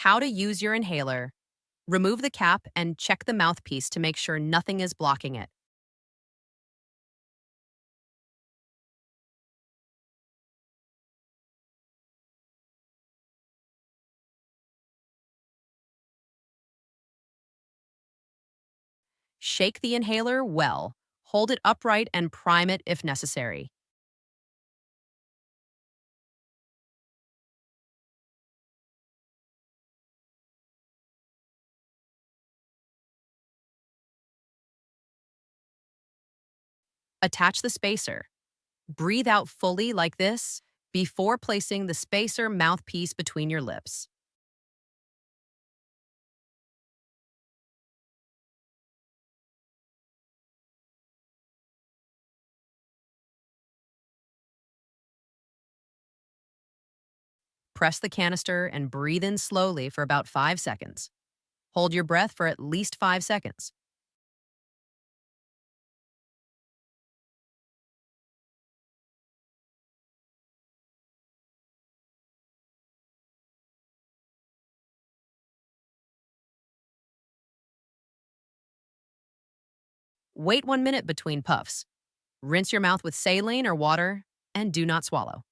How to use your inhaler. Remove the cap and check the mouthpiece to make sure nothing is blocking it. Shake the inhaler well. Hold it upright and prime it if necessary. Attach the spacer. Breathe out fully like this before placing the spacer mouthpiece between your lips. Press the canister and breathe in slowly for about 5 seconds. Hold your breath for at least 5 seconds. Wait 1 minute between puffs. Rinse your mouth with saline or water and do not swallow.